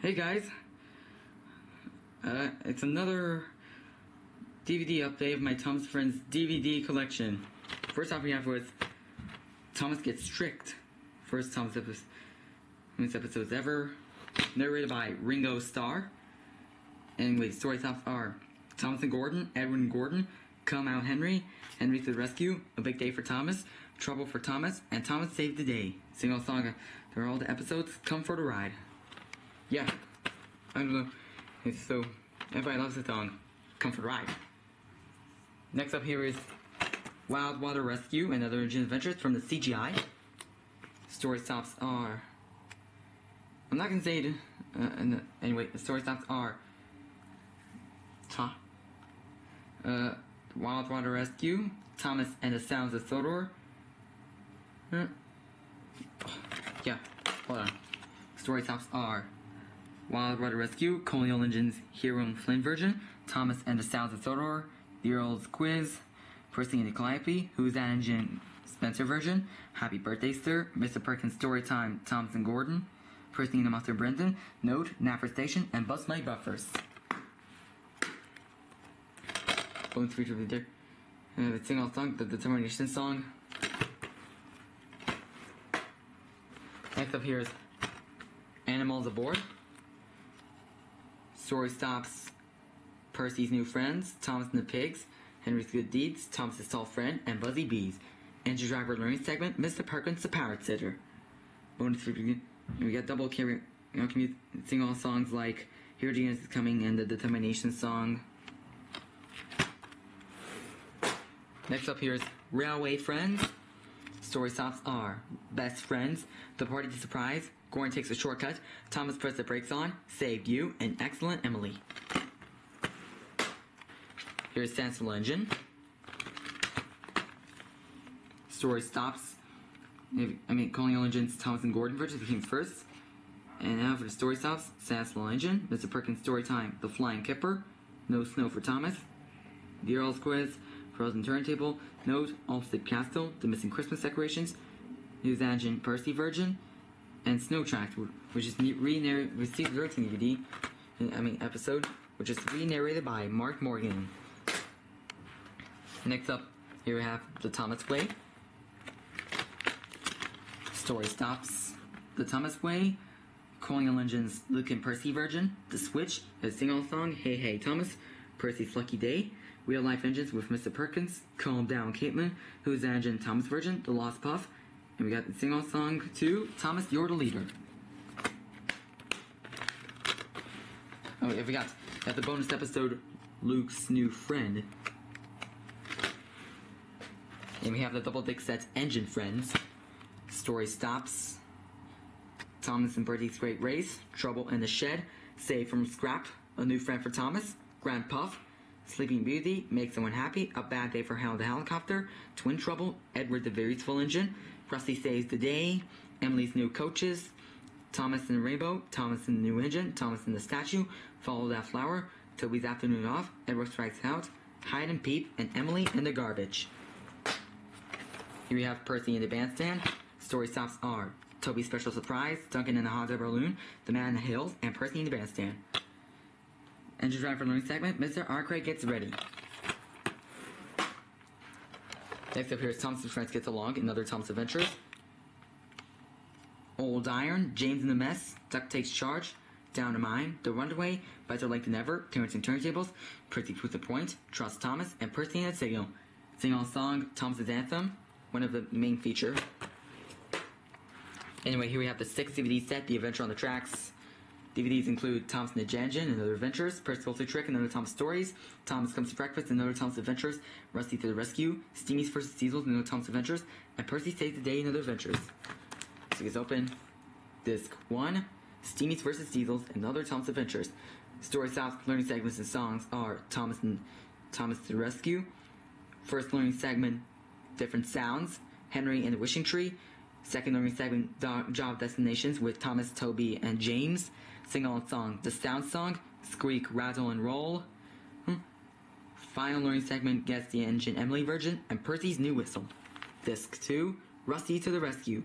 Hey guys, it's another DVD update of my Thomas Friends DVD collection. First off, we have with Thomas Gets Strict. First Thomas episodes ever, narrated by Ringo Starr. Anyway, story tops are Thomas and Gordon, Edward and Gordon, Come Out Henry, Henry to the Rescue, A Big Day for Thomas, Trouble for Thomas, and Thomas Saved the Day. Single song. They're all the episodes. Come for the ride. Yeah, I don't know. So everybody loves the song. Come for the ride. Next up here is Wild Water Rescue and Other Engine Adventures from the CGI. Story stops are. I'm not gonna say it. Anyway, the story stops are. Wild Water Rescue, Thomas and the Sounds of Sodor. Yeah, hold on. Story stops are Wild Water Rescue, Colonial Engine's Hero and Flynn version, Thomas and the Sounds of Sodor, The Earl's Quiz, Percy and the Calliope, Who's That Engine Spencer version, Happy Birthday Sir, Mr. Perkins Storytime, Thomas and Gordon, Percy and the Monster Brendan, Note, Napper Station, and Bust My Buffers. Bonus feature of the day. The single song, the Determination song. Next up here is Animals Aboard. Story stops Percy's New Friends, Thomas and the Pigs, Henry's Good Deeds, Thomas's Tall Friend, and Buzzy Bees. Engine Driver Learning Segment, Mr. Perkins the Parrot Sitter. Bonus feature. We got double carry. Can you sing all songs like Here Genius is Coming and the Determination song. Next up here is Railway Friends. Story stops are Best Friends, The Party to Surprise, Gordon Takes a Shortcut, Thomas Puts the Brakes On, Saved You, and Excellent Emily. Here's Sensible Engine. Story stops. Colonial Engine's Thomas and Gordon versus the King's First. And now for the story stops, Sensible Engine, Mr. Perkins Storytime, The Flying Kipper, No Snow for Thomas, The Earl's Quiz, Frozen Turntable, Note, Allstate Castle, The Missing Christmas Decorations, News Engine Percy version, and Snow Tracked, which is received the 13 DVD, episode, which is re-narrated by Mark Morgan. Next up, here we have The Thomas Way. Story stops The Thomas Way, Colonial Engine's Luke and Percy version, The Switch, a single song, Hey Hey Thomas, Percy's Lucky Day, Real Life Engines with Mr. Perkins, Calm Down Caitlin, Who's That Engine Thomas version, The Lost Puff, and we got the single song too, Thomas You're the Leader. Oh, we got the bonus episode, Luke's New Friend. And we have the double dick set Engine Friends. Story stops. Thomas and Bertie's Great Race, Trouble in the Shed, Save from Scrap, A New Friend for Thomas, Grand Puff, Sleeping Beauty, Make Someone Happy, A Bad Day for Hal the Helicopter, Twin Trouble, Edward the Very Full Engine, Rusty Saves the Day, Emily's New Coaches, Thomas and the Rainbow, Thomas and the New Engine, Thomas and the Statue, Follow That Flower, Toby's Afternoon Off, Edward Strikes Out, Hide and Peep, and Emily in the Garbage. Here we have Percy in the Bandstand. Story stops are Toby's Special Surprise, Duncan and the Hot Air Balloon, The Man in the Hills, and Percy in the Bandstand. Engine Driver Learning Segment, Mr. Arkwright Gets Ready. Next up here is Thomas and Friends Gets Along, Another Thomas Adventures. Old Iron, James in the Mess, Duck Takes Charge, Down to Mine, The Runaway, Better Late Than Ever, Terrence and Turntables, Percy Proves the Point, Trust Thomas, and Percy and the Signal. Sing all song, Thomas's Anthem, one of the main feature. Anyway, here we have the 6 DVD set, The Adventure on the Tracks. DVDs include Thomas and the Jet Engine and Other Adventures, Percy Goes to Trick and Other Thomas Stories, Thomas Comes to Breakfast and Other Thomas Adventures, Rusty to the Rescue, Steamies vs. Diesels and Other Thomas Adventures, and Percy Saves the Day and Other Adventures. So let's open Disc 1, Steamies vs. Diesels and Other Thomas Adventures. Story stops, learning segments and songs are Thomas to the Rescue. First learning segment, Different Sounds, Henry and the Wishing Tree. Second learning segment, Job Destinations with Thomas, Toby, and James. Sing-along song, The Sound Song, Squeak, Rattle, and Roll. Final learning segment, Guess the Engine Emily version, and Percy's New Whistle. Disc 2, Rusty to the Rescue,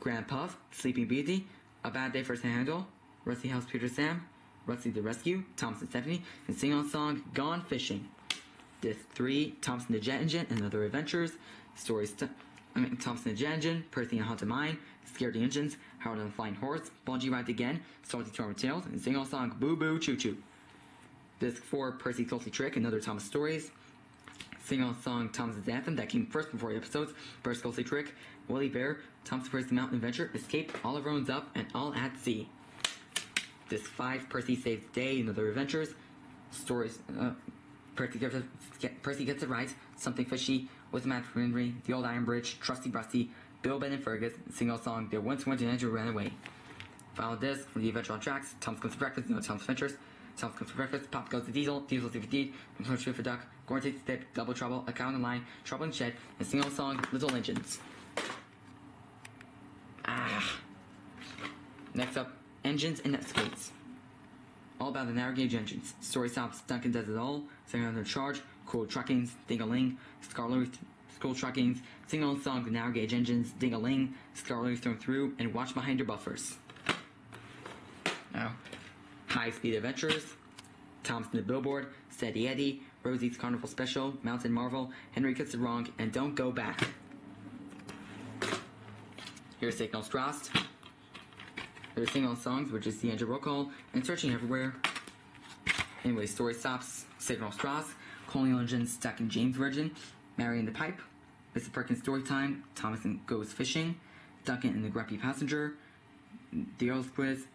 Grand Puff, Sleeping Beauty, A Bad Day for Handle, Rusty House Peter Sam, Rusty the Rescue, Thomas and Stephanie, and sing-along song Gone Fishing. Disc 3, Thompson the Jet Engine and Other Adventures. Thompson the Jet Engine, Percy and Haunted Mine, Scared the Engines, Howard and the Flying Horse, Bungee Ride Again, Salty Storm Tales, and sing-along song Boo Boo Choo Choo. Disc 4, Percy's Ghostly Trick and Other Thomas Stories. Sing-along song Thomas's Anthem that came first before the episodes, Percy's Ghostly Trick, Willie Bear, Thomas Percy Mountain Adventure, Escape, All of Owns Up, and All at Sea. Disc 5, Percy Saves the Day and Other Adventures. Stories, Percy Gets It Right, Something Fishy, With Matt Henry, The Old Iron Bridge, Trusty Rusty, Bill, Ben, and Fergus, single song, There Once Went an Angel Ran Away. Final disc from The Adventure on Tracks, Thomas Comes to Breakfast, No Thomas Adventures, Thomas Comes to Breakfast, Pop Goes to Diesel, Diesel's DVD, Comes for Duck, Gordon Takes the Tip, Double Trouble, A Cow on the Line, Trouble in the Shed, and single song, Little Engines. Next up, Engines and Escapades. All about the narrow gauge engines. Story stops, Duncan does it all, Second Under Charge, Cool Truckings, Ding-a-ling, Scarlet School Truckings, sing-along song, the narrow gauge engines, Ding-a-ling, Scarlet Thrown Through, and Watch Behind Your Buffers. Now, High Speed Adventures, Thompson the Billboard, Steady Eddie, Rosie's Carnival Special, Mountain Marvel, Henry Gets It Wrong, and Don't Go Back. Here's Signal Strast. There's sing-along songs, which is The Engine Roll Call, and Searching Everywhere. Anyway, Story Stops, Signal Strast, Colonial Engines, Stuck in James Virgin, Mary and the Pipe, Mr. Perkins Story Time, Thomas Goes Fishing, Duncan and the Grumpy Passenger, The Earl's Quiz,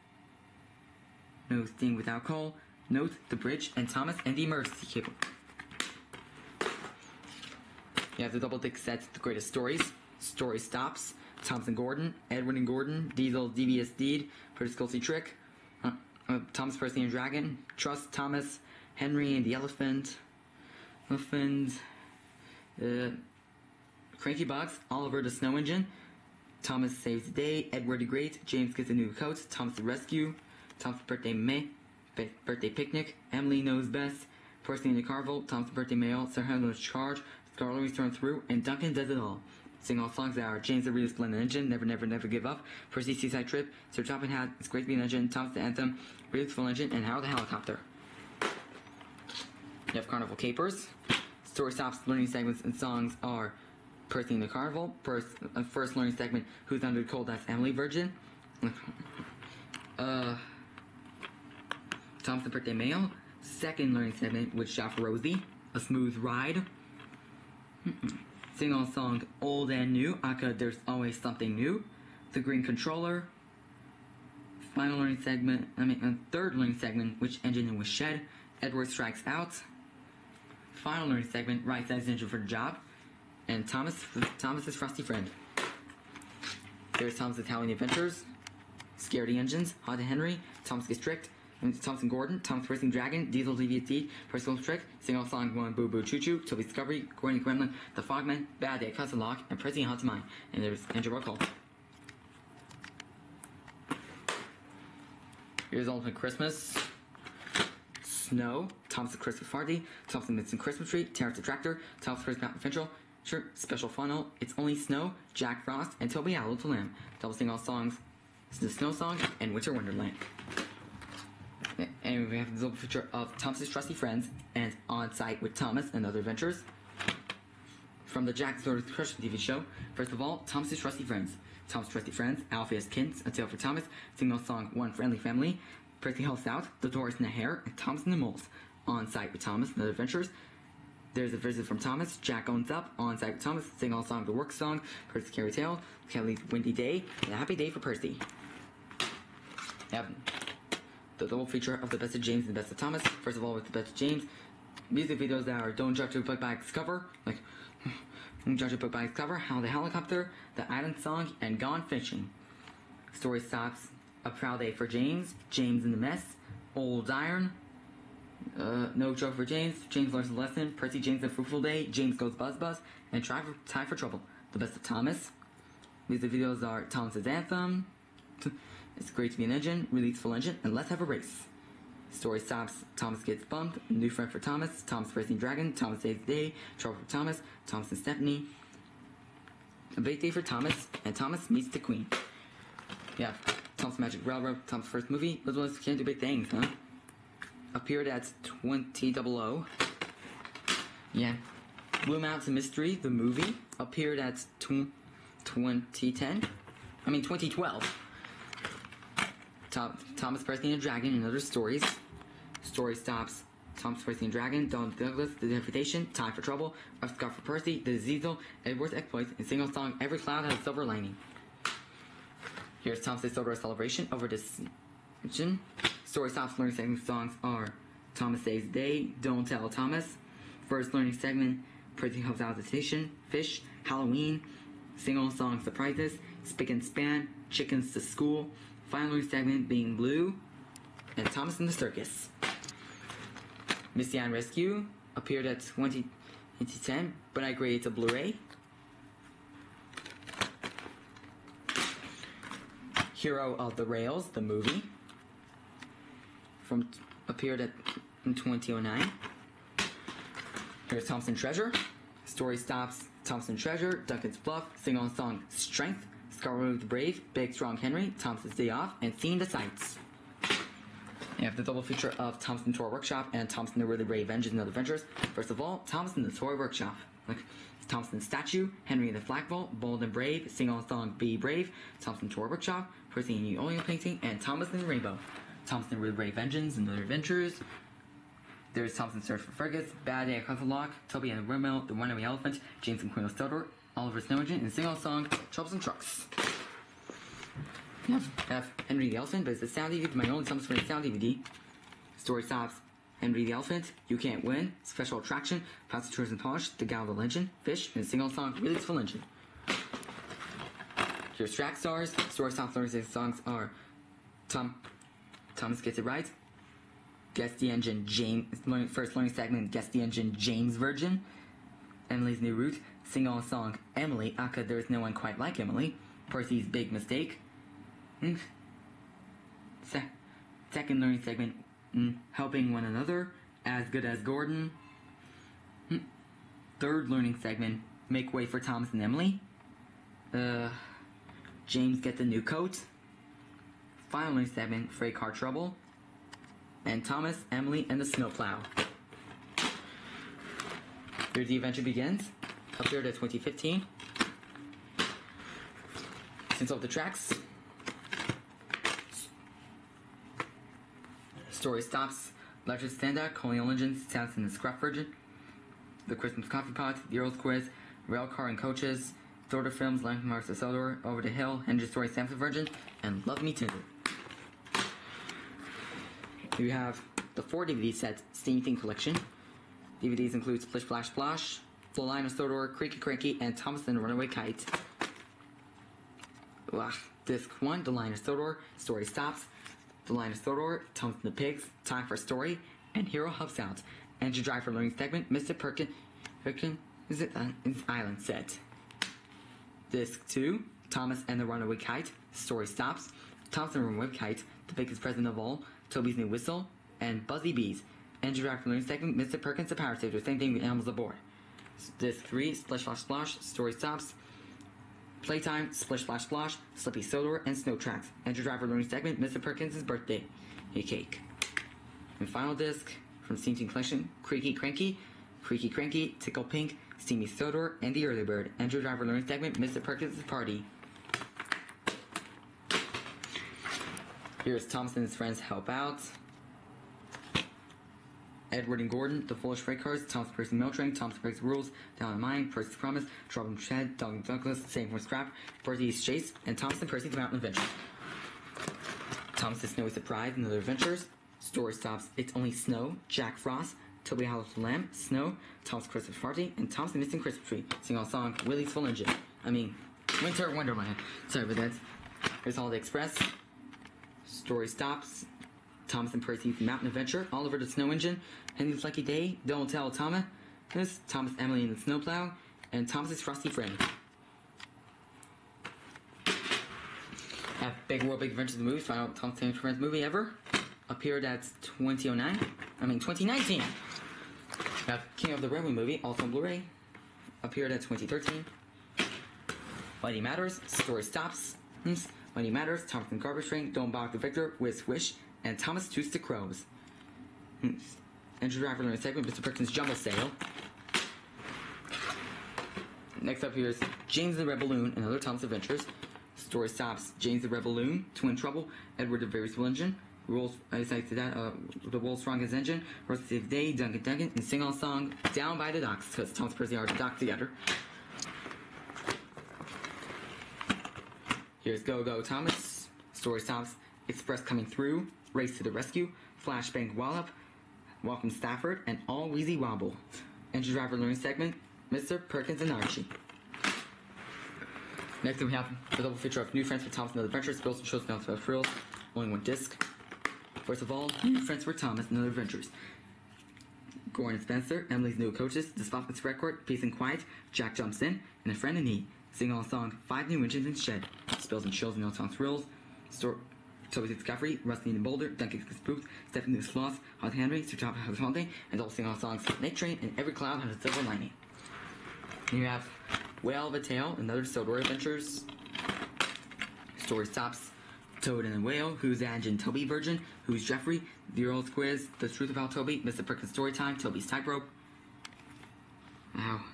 No Sting Without Coal, Note, The Bridge, and Thomas and the Emergency Cable. You have the double disc set, The Greatest Stories, Story Stops, Thomas and Gordon, Edward and Gordon, Diesel, Devious Deed, Percy's Ghostly Trick, Thomas Percy and Dragon, Trust Thomas, Henry and the Elephant, Cranky Box, Oliver the Snow Engine, Thomas Saves the Day, Edward the Great, James Gets a New Coat, Thomas the Rescue, Thomas' Birthday Picnic, Emily Knows Best, Percy and the Carvel, Thomas' Birthday Mail, Sir Henry's Charge, Scarlet Thrown Through, and Duncan Does It All. Sing all songs that are James the Really Splendid Engine, Never Never Never Give Up, Percy Seaside Trip, Sir Toppin Hat, It's Great to Be an Engine, Thomas the Anthem, Really Full Engine, and Howard the Helicopter. You have Carnival Capers. Story Stops learning segments and songs are Percy and the Carnival. First learning segment, Who's Under the Cold, that's Emily Virgin. Thomas the Birthday Mail. Second learning segment, Which Shot for Rosie, A Smooth Ride. Sing-along song, Old and New, aka There's Always Something New. The Green Controller. Final learning segment, third learning segment, Which Engine Was Shed, Edward Strikes Out. Final learning segment, Right Size Engine for the Job, and Thomas's Frosty Friend. There's Thomas's Howling Adventures, Scaredy Engines, Haunted Henry, Thomas Gets Tricked, Thomas and Gordon, Thomas Racing Dragon, Diesel Devious Deed, Percy's Trick, Sing-along song 1, Boo Boo Choo Choo, Toby's Discovery, Gordon Gremlin, The Fogman, Bad Day, Cousin Lock, and Percy and Haunted Mine. And there's Andrew Roll Call. Here's Ultimate Christmas. Snow, Thomas the Christmas Party, Thomas the Missing Christmas Tree, Terrence the Tractor, Thomas Christmas Mountain Adventure, Special Funnel, It's Only Snow, Jack Frost, and Toby Owl to Lamb. Double sing all songs, The Snow Song, and Winter Wonderland. And we have the double feature of Thomas's Trusty Friends and On Site with Thomas and Other Adventures. From the Jack Sort of Crush TV show, first of all, Thomas's Trusty Friends. Thomas' Trusty Friends, Alfie Kins, A Tale for Thomas, sing-along song One Friendly Family, Percy Hill South, The Doors and the Hare, and Thomas and the Moles. On Site with Thomas and Other Adventures. There's a visit from Thomas, Jack Owns Up, On Site with Thomas, sing all song The Work Song, Percy Carry Tale, Kelly's Windy Day, and A Happy Day for Percy. Yep. The double feature of the Best of James and the Best of Thomas. First of all, with the Best of James, music videos that are Don't Judge a Book by its cover, like Don't Judge a Book by its cover, How the Helicopter, The Island Song, and Gone Fishing. Story Stops, A Proud Day for James, James in the Mess, Old Iron, No Joke for James, James Learns a Lesson, Percy James a Fruitful Day, James Goes Buzz Buzz, and Time for Trouble. The Best of Thomas. Music videos are Thomas's Anthem, It's Great to Be an Engine, Release Full Engine, and Let's Have a Race. Story Stops, Thomas Gets Bumped, New Friend for Thomas, Thomas Racing Dragon, Thomas Saves the Day, Trouble for Thomas, Thomas and Stephanie, A Big Day for Thomas, and Thomas Meets the Queen. Yeah, Thomas Magic Railroad, Thomas' first movie. Those ones can't do big things, huh? Appeared at 2000. Yeah. Blue Mountain Mystery, the movie, appeared at 2010. 2012. Thomas Percy and the Dragon and Other Stories. Story Stops. Thomas Percy and the Dragon, Donald Douglas, The Invitation, Time for Trouble, I've Scott for Percy, The Diesel, Edward's Exploits, and single song Every Cloud Has a Silver Lining. Here's Thomas' Isildur Celebration over Decision. Story Stops learning segment songs are Thomas Saves the Day, Don't Tell Thomas. First learning segment, Percy Helps Out the Station, Fish, Halloween, single song Surprises, Spick and Span, Chickens to School. Final learning segment being Blue, and Thomas in the Circus. Misty Ann Rescue appeared at 2010, but I graded to Blu-ray. Hero of the Rails, the movie, appeared in 2009. Here's Thompson Treasure. Story Stops, Thompson Treasure, Duncan's Bluff, sing-on song Strength, Scarlet the Brave, Big Strong Henry, Thompson's Day Off, and Seeing the Sights. You have the double feature of Thompson Toy Workshop and Thompson the Really Brave Vengeance and Other Adventures. First of all, Thompson the Toy Workshop. Thompson Statue, Henry the Flagpole, Bold and Brave, sing-on song Be Brave, Thompson Toy Workshop, Percy and New Oil Painting, and Thomas and the Rainbow. Thompson the Really Brave Vengeance and Other Adventures. There's Thompson Search for Fergus, Bad Day at Castle Lock, Toby and the Windmill, The Runaway Elephant, James and Queen of Stodor, Oliver Snow Engine, and sing-on song Troublesome Trucks. I have Henry the Elephant, but it's a sound DVD, my only Thompson Friends sound DVD. Story Stops, Henry the Elephant, You Can't Win, Special Attraction, Past Tours and Polish, The Gal of the Legend, Fish, and single song Really Full Engine. Here's Track Stars. Story Stops learning songs are Thomas Gets It Right, Guess the Engine, first learning segment, Guess the Engine, James Virgin, Emily's New Route, sing-on song Emily, aka There's No One Quite Like Emily, Percy's Big Mistake. Second learning segment, Helping One Another, As Good as Gordon. Third learning segment, Make Way for Thomas and Emily. James Gets a New Coat. Final learning segment, Freight Car Trouble. And Thomas, Emily, and the Snowplow. Here the adventure begins. Appeared at 2015. Since all the tracks. Story Stops, Legend Stand-Up, Colonial Engines, Samson and Scruff Virgin, The Christmas Coffee Pot, The Earl's Quiz, Railcar and Coaches, Thorder Films, Landmarks of Sodor, Over the Hill, Henry Story, Samson Virgin, and Love Me Tender. Here you have the 4 DVD set Steam Theme Collection. DVDs include Splish Splash Splash, The Line of Sodor, Creaky Cranky, and Thomas and the Runaway Kite. Disc 1, The Line of Sodor, Story Stops, The Line of Sodor, Thomas and the Pigs, Time for a Story, and Hero Helps Out. Engine Driver Learning Segment, Mr. Perkin is it Island Set. Disc 2, Thomas and the Runaway Kite, Story Stops, Thomas and the Runaway Kite, The Biggest Present of All, Toby's New Whistle, and Buzzy Bees. Engine Driver Learning Segment, Mr. Perkins, the Power Saver, same thing with Animals Aboard. Disc 3, Splish Splash Splash, Story Stops, Playtime, Splish Splash Splash, Slippy Sodor, and Snow Tracks. Engine Driver Learning Segment, Mr. Perkins' Birthday, a Cake. And final disc from Steam Team Collection, Creaky Cranky, Tickle Pink, Steamy Sodor, and The Early Bird. Engine Driver Learning Segment, Mr. Perkins' Party. Here's Thomas and his friends Help Out. Edward and Gordon, The Foolish Freight Cars, Thomas Percy Mail Train, Thomas Breaks the Rules, Down in Mine, Percy's Promise, Trouble and Shed, Dog and Douglas, Same from Scrap, Percy's Chase, and Thomas and Percy's Mountain Adventure. Thomas' Snowy Surprise and Other Adventures. Story Stops, It's Only Snow, Jack Frost, Toby Hollows the Lamb, Snow, Thomas Christmas Party, and Thomas the Missing Christmas Tree. Sing on song Willie's Full Engine. Winter Wonderland. Sorry about that. Here's Holiday Express. Story Stops, Thomas and Percy's Mountain Adventure, Oliver the Snow Engine, Henry's Lucky Day, Don't Tell Thomas, Thomas, Emily, and the Snowplow, and Thomas's Frosty Friend. Have Big World, Big Adventures, the movie, final Thomas and Friends movie ever. Appeared at 2019. Have King of the Railway movie, also on Blu-ray. Appeared at 2013. Mighty Matters, Story Stops, Money Matters, Thomas and Garbage Train, Don't Bog the Victor, With Wish, and Thomas Toots the Crows. Entry driver learning segment, Mr. Perkins' Jumbo Sale. Next up here is James the Red Balloon and Other Thomas Adventures. Story stops. James the Red Balloon, Twin Trouble, Edward the Very Small Engine, Rules, I decided to that, the World's Strongest Engine, Rest of the Day, Duncan, and sing all song Down by the Docks, because Thomas Percy are the dock together. Here's Go Go Thomas, Story stops. Express Coming Through, Race to the Rescue, Flashbang Wallop, Welcome Stafford, and All Wheezy Wobble. Entry driver learning segment, Mr. Perkins and Archie. Next we have the double feature of New Friends for Thomas and Other Adventures, Spills and Shows and Other Frills, only one disc. First of all, New Friends for Thomas and Other Adventures. Gordon and Spencer, Emily's new coaches, The Spotless Record, Peace and Quiet, Jack Jumps In, and A Friend in Need. Sing all song, 5 New Engines in Shed, Spills and Chills and No Tom Thrills, Toby's Discovery, Rusty and the Boulder, Duncan Gets Spooked, Stephenie's Floss, Hot Henry, Sir Top House Holiday, and all sing all songs, Night Train, and Every Cloud Has a Silver Lining. You have Whale of a Tale, Another Sodor Adventures. Story stops. Toad and the Whale, Who's Ange and Toby Virgin, Who's Jeffrey, The Earl's Quiz, The Truth About Toby, Mr. Perkins Storytime, Toby's Tightrope.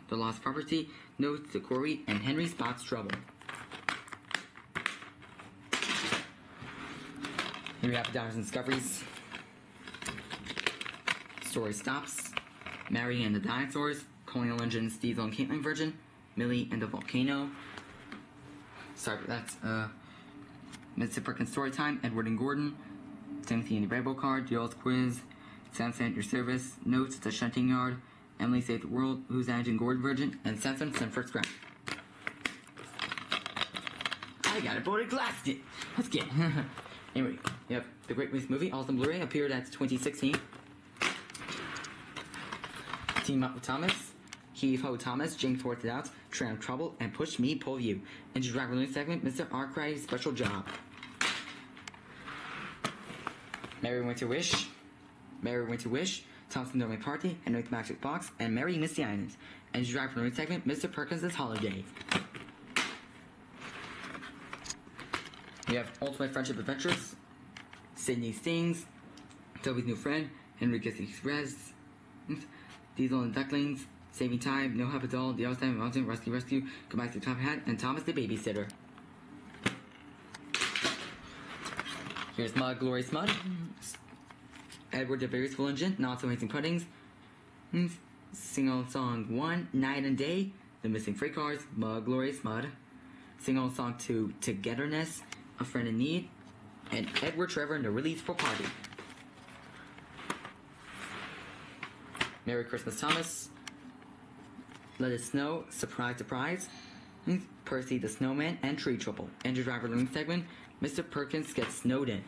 The Lost Property, Notes to Corey, and Henry Spots Trouble. Here we have Dinosaurs and Discoveries. Story stops. Mary and the Dinosaurs, Colonial Engines, Diesel and Caitlin Virgin, Millie and the Volcano. Sorry, that's Mr. Perkins Storytime, Edward and Gordon, Timothy and the Rainbow Card, The Earl's Quiz, Samson at Your Service, Notes to Shunting Yard, Emily Saved the World, Who's Ange and Gordon Virgin, and Samson sent first grab. I got it, boarded glassed it. Let's get Anyway, you have The Great Race Movie, also on Blu-ray, appeared at 2016. Team Up with Thomas, Heave Ho Thomas, James Worked It Out, Tram Trouble, and Push Me, Pull You. Entry driver learning segment, Mr. Arkwright's Special Job. Merry Winter Wish, Thompson Dormant Party, and North Magic Box, and Merry Misty Island. Entry driver learning segment, Mr. Perkins' Holiday. We have Ultimate Friendship Adventures, Sydney Stings, Toby's New Friend, Henry Gets Express, Diesel and Ducklings, Saving Time, No Help at All, The Outside Mountain, Rescue, Goodbye to the Top Hat, and Thomas the Babysitter. Here's Mud, Glorious Mud, Edward the Very Full Engine, Not So Amazing Puddings, Sing-All Song 1, Night and Day, The Missing Freight Cars, Mud, Glorious Mud, Sing-All Song 2, Togetherness, A Friend in Need, and Edward Trevor and the Release for Party. Merry Christmas Thomas, Let It Snow, Surprise Surprise, Percy the Snowman, and Tree Trouble. Entry driver learning segment, Mr. Perkins Gets Snowed In.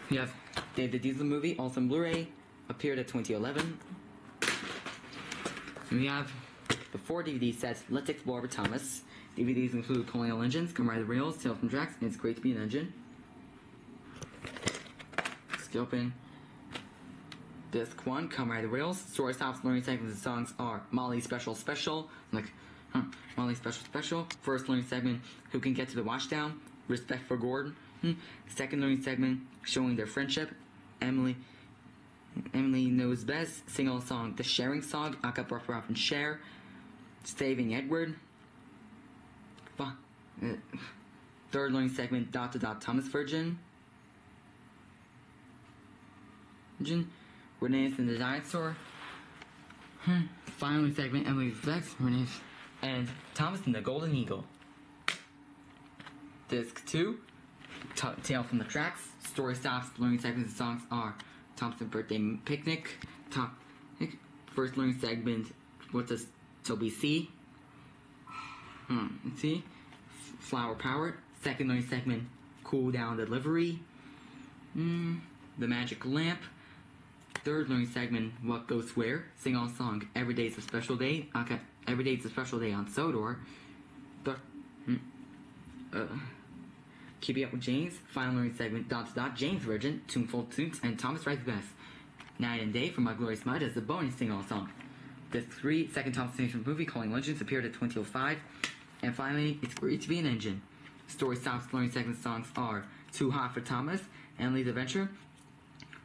You have Dave the Diesel Movie, also on Blu-ray, appeared at 2011. And we have the 4 DVD sets, Let's Explore with Thomas. DVDs include Colonial Engines, Come Ride the Rails, Tales from Tracks, and It's Great to Be an Engine. Let's get open. Disc 1, Come Ride the Rails. Story stops, learning segments and songs are Molly Special, Molly Special. First learning segment, Who Can Get to the Washdown, Respect for Gordon. Second learning segment, Showing Their Friendship, Emily Knows Best. Sing-all song, The Sharing Song, Acapella and Share. Saving Edward. Third learning segment, Thomas Virgin. Renee's and the Dinosaur. Final segment, Emily's Vex, Renee's, and Thomas and the Golden Eagle. Disc 2, Tale from the Tracks. Story stops, learning segments and songs are Thompson Birthday Picnic. First learning segment, What Does Toby See? Let's see. Flower Power. Second learning segment, Cool Down Delivery. The Magic Lamp. Third learning segment, What Goes Where. Sing all song, Every Day's a Special Day. Okay, Every Day's a Special Day on Sodor. Keeping Up with James. Final learning segment, James Virgin, Tuneful Tunes, and Thomas Writes Best. Night and Day from My Glorious Mud as the bonus sing all song. Disc 3, second Thomas Station movie, Calling Legends, appeared at 2005. And finally, It's Great to Be an Engine. Story Stops learning segment songs are Too Hot for Thomas and Lee's Adventure.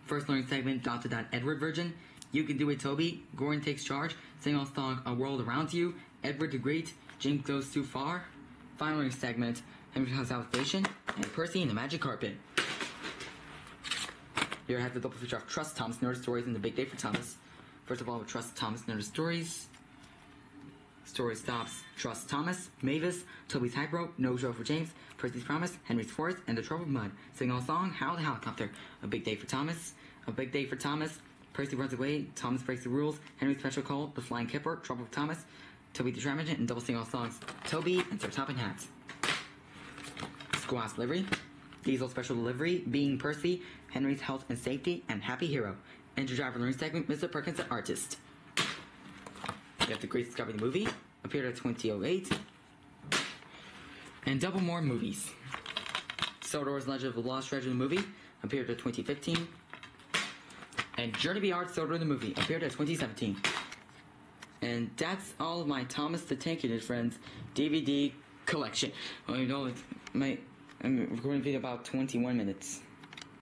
First learning segment, Dot Edward version. You Can Do It, Toby. Gordon Takes Charge. Sing-along song, A World Around You. Edward the Great. James Goes Too Far. Final learning segment, Henry House Salvation. And Percy and the Magic Carpet. Here I have the double feature of Trust Thomas Nerd Stories and The Big Day for Thomas. First of all, Trust Thomas Nerd Stories. Story Stops, Trust Thomas, Mavis, Toby's Tightrope, No Show for James, Percy's Promise, Henry's Forest, and The Trouble of Mud. Sing-along song, How the Helicopter. A Big Day for Thomas. A Big Day for Thomas. Percy runs away, Thomas breaks the rules, Henry's Special Call, The Flying Kipper, Trouble with Thomas, Toby the Traveling, and double sing-along songs, Toby and Sir Top and Hats. Squaw's Delivery. Diesel Special Delivery, Being Percy, Henry's Health and Safety, and Happy Hero. Enter Driver Learning segment, Mr. Perkins the Artist. We have The Great Discovery the Movie, appeared at 2008. And double more movies. Star Wars Legend of the Lost Treasure the movie, appeared at 2015. And Journey Beyond Star Wars the movie, appeared at 2017. And that's all of my Thomas the Tank and his Friends DVD collection. Well, you know, I'm recording a video about 21 minutes.